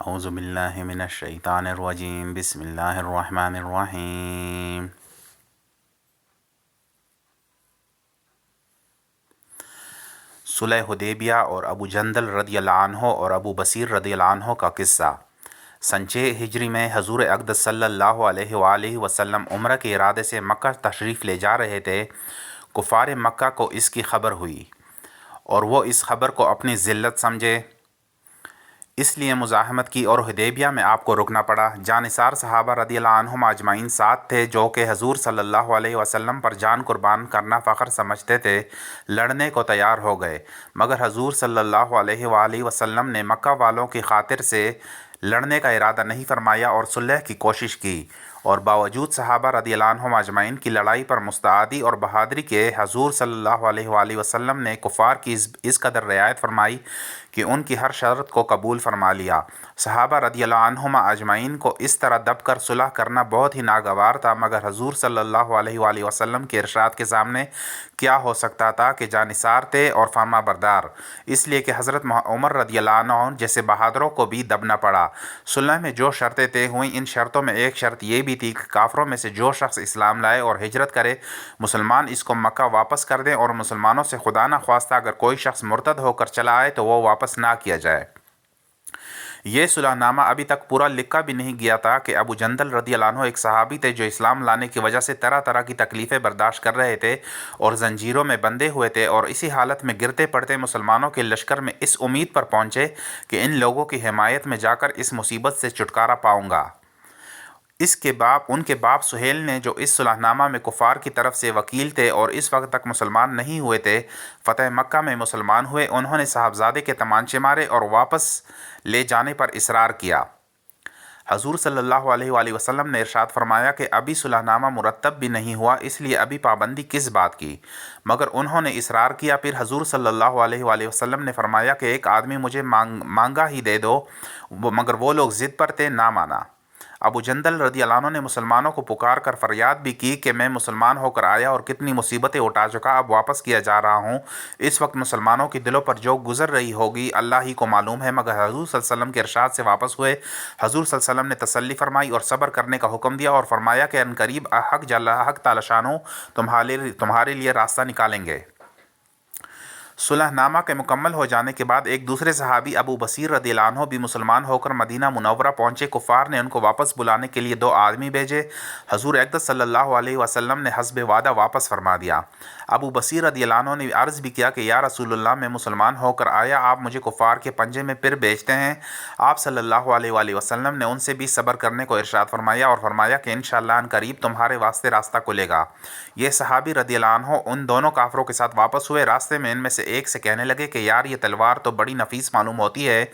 اعوذ باللہ من الشیطان الرجیم بسم اللہ الرحمن الرحیم صلح حدیبیہ اور ابو جندل رضی اللہ عنہ اور ابو بصیر رضی اللہ عنہ کا قصہ۔ سن 6 ہجری میں حضور اقدس صلی اللہ علیہ وآلہ وسلم عمرہ کے ارادے سے مکہ تشریف لے جا رہے تھے۔ کفار مکہ کو اس کی خبر ہوئی اور وہ اس خبر کو اپنی ذلت سمجھے، اس لیے مزاحمت کی اور حدیبیہ میں آپ کو رکنا پڑا۔ جانثار صحابہ رضی اللہ عنہم اجمعین ساتھ تھے، جو کہ حضور صلی اللہ علیہ وسلم پر جان قربان کرنا فخر سمجھتے تھے، لڑنے کو تیار ہو گئے، مگر حضور صلی اللہ علیہ وآلہ وسلم نے مکہ والوں کی خاطر سے لڑنے کا ارادہ نہیں فرمایا اور صلح کی کوشش کی، اور باوجود صحابہ رضی اللہ عنہم اجمعین کی لڑائی پر مستعدی اور بہادری کے حضور صلی اللہ علیہ وآلہ وسلم نے کفار کی اس قدر رعایت فرمائی کہ ان کی ہر شرط کو قبول فرما لیا۔ صحابہ رضی اللہ عنہم اجمعین کو اس طرح دب کر صلح کرنا بہت ہی ناگوار تھا، مگر حضور صلی اللہ علیہ وآلہ وسلم کے ارشاد کے سامنے کیا ہو سکتا تھا کہ جانثار تھے اور فرما بردار، اس لیے کہ حضرت عمر رضی اللہ عنہ جیسے بہادروں کو بھی دبنا پڑا۔ صلح میں جو شرطیں طے ہوئیں، ان شرطوں میں ایک شرط یہ بھی تھی کہ کافروں میں سے جو شخص اسلام لائے اور ہجرت کرے، مسلمان اس کو مکہ واپس کر دیں، اور مسلمانوں سے خدا نہ خواستہ اگر کوئی شخص مرتد ہو کر چلا آئے تو وہ واپس نہ کیا جائے۔ یہ صلح نامہ ابھی تک پورا لکھا بھی نہیں گیا تھا کہ ابو جندل رضی اللہ عنہ ایک صحابی تھے جو اسلام لانے کی وجہ سے طرح طرح کی تکلیفیں برداشت کر رہے تھے اور زنجیروں میں بندھے ہوئے تھے، اور اسی حالت میں گرتے پڑتے مسلمانوں کے لشکر میں اس امید پر پہنچے کہ ان لوگوں کی حمایت میں جا کر اس مصیبت سے چھٹکارا پاؤں گا۔ ان کے باپ سہیل نے، جو اس صلح نامہ میں کفار کی طرف سے وکیل تھے اور اس وقت تک مسلمان نہیں ہوئے تھے، فتح مکہ میں مسلمان ہوئے۔ انہوں نے صاحبزادے کے تمانچے مارے اور واپس لے جانے پر اصرار کیا۔ حضور صلی اللہ علیہ وآلہ وسلم نے ارشاد فرمایا کہ ابھی صلح نامہ مرتب بھی نہیں ہوا، اس لیے ابھی پابندی کس بات کی؟ مگر انہوں نے اصرار کیا۔ پھر حضور صلی اللہ علیہ وآلہ وسلم نے فرمایا کہ ایک آدمی مجھے مانگا ہی دے دو، مگر وہ لوگ ضد پر تھے، نہ مانا۔ ابو جندل رضی اللہ عنہ نے مسلمانوں کو پکار کر فریاد بھی کی کہ میں مسلمان ہو کر آیا اور کتنی مصیبتیں اٹھا چکا، اب واپس کیا جا رہا ہوں۔ اس وقت مسلمانوں کے دلوں پر جو گزر رہی ہوگی اللہ ہی کو معلوم ہے، مگر حضور صلی اللہ علیہ وسلم کے ارشاد سے واپس ہوئے۔ حضور صلی اللہ علیہ وسلم نے تسلی فرمائی اور صبر کرنے کا حکم دیا اور فرمایا کہ ان قریب حق تعالی شانہ تمہارے لیے راستہ نکالیں گے۔ صلح نامہ کے مکمل ہو جانے کے بعد ایک دوسرے صحابی ابو بصیر رضی اللہ عنہ بھی مسلمان ہو کر مدینہ منورہ پہنچے۔ کفار نے ان کو واپس بلانے کے لیے 2 آدمی بھیجے۔ حضور اقدس صلی اللہ علیہ وسلم نے حسب وعدہ واپس فرما دیا۔ ابو بصیر رضی اللہ عنہ نے عرض بھی کیا کہ یا رسول اللہ، میں مسلمان ہو کر آیا، آپ مجھے کفار کے پنجے میں پھر بیچتے ہیں؟ آپ صلی اللہ علیہ وآلہ وسلم نے ان سے بھی صبر کرنے کو ارشاد فرمایا اور فرمایا کہ انشاءاللہ ان قریب تمہارے واسطے راستہ کھلے گا۔ یہ صحابی رضی اللہ عنہ ان دونوں کافروں کے ساتھ واپس ہوئے۔ راستے میں ان میں سے ایک سے کہنے لگے کہ یار، یہ تلوار تو بڑی نفیس معلوم ہوتی ہے۔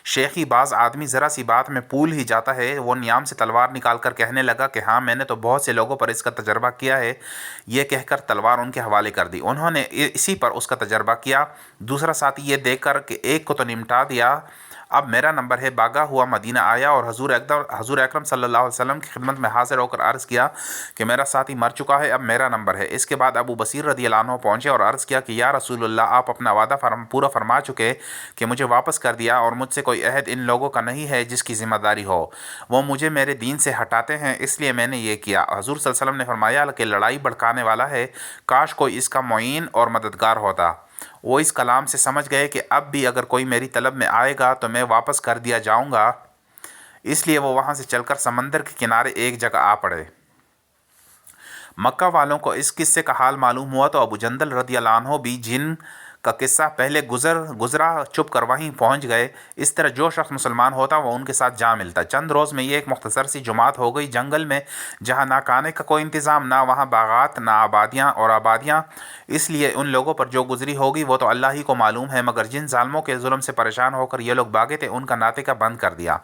شیخی باز آدمی ذرا سی بات میں پھول ہی جاتا ہے۔ وہ نیام سے تلوار نکال کر کہنے لگا کہ ہاں، میں نے تو بہت سے لوگوں پر اس کا تجربہ کیا ہے۔ یہ کہہ کر تلوار ان کے حوالے کر دی۔ انہوں نے اسی پر اس کا تجربہ کیا۔ دوسرا ساتھی یہ دیکھ کر کہ ایک کو تو نمٹا دیا، اب میرا نمبر ہے، بھاگا ہوا مدینہ آیا اور حضور اکرم صلی اللہ علیہ وسلم کی خدمت میں حاضر ہو کر عرض کیا کہ میرا ساتھی مر چکا ہے، اب میرا نمبر ہے۔ اس کے بعد ابو بصیر رضی اللہ عنہ پہنچے اور عرض کیا کہ یا رسول اللہ، آپ اپنا وعدہ پورا فرما چکے کہ مجھے واپس کر دیا، اور مجھ سے کوئی عہد ان لوگوں کا نہیں ہے جس کی ذمہ داری ہو۔ وہ مجھے میرے دین سے ہٹاتے ہیں، اس لیے میں نے یہ کیا۔ حضور صلی اللہ علیہ وسلم نے فرمایا کہ لڑائی بھڑکانے والا ہے، کاش کوئی اس کا معین اور مددگار ہوتا۔ وہ اس کلام سے سمجھ گئے کہ اب بھی اگر کوئی میری طلب میں آئے گا تو میں واپس کر دیا جاؤں گا، اس لیے وہ وہاں سے چل کر سمندر کے کنارے ایک جگہ آ پڑے۔ مکہ والوں کو اس قصے کا حال معلوم ہوا تو ابو جندل رضی اللہ عنہ بھی، جن کا قصہ پہلے گزرا، چھپ کر وہیں پہنچ گئے۔ اس طرح جو شخص مسلمان ہوتا وہ ان کے ساتھ جا ملتا۔ چند روز میں یہ ایک مختصر سی جماعت ہو گئی جنگل میں، جہاں نہ کھانے کا کوئی انتظام، نہ وہاں باغات، نہ آبادیاں۔ اس لیے ان لوگوں پر جو گزری ہوگی وہ تو اللہ ہی کو معلوم ہے، مگر جن ظالموں کے ظلم سے پریشان ہو کر یہ لوگ بھاگے تھے، ان کا ناطقہ بند کر دیا۔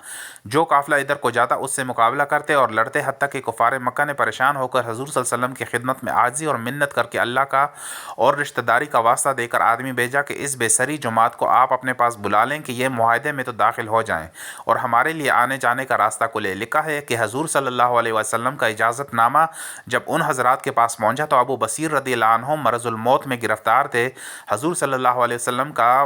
جو قافلہ ادھر کو جاتا اس سے مقابلہ کرتے اور لڑتے، حتیٰ کہ کفار مکہ نے پریشان ہو کر حضور صلی اللہ علیہ وسلم کی خدمت میں عاجزی اور منت کر کے اللہ کا اور رشتہ داری کا واسطہ دے کر آدمی بھیجا کہ اس بے سری جماعت کو آپ اپنے پاس بلا لیں کہ یہ معاہدے میں تو داخل ہو جائیں اور ہمارے لیے آنے جانے کا راستہ کھلے۔ لکھا ہے کہ حضور صلی اللہ علیہ وسلم کا اجازت نامہ جب ان حضرات کے پاس پہنچا تو ابو بصیر رضی اللہ عنہ مرض الموت میں گرفتار تھے۔ حضور صلی اللہ علیہ وسلم کا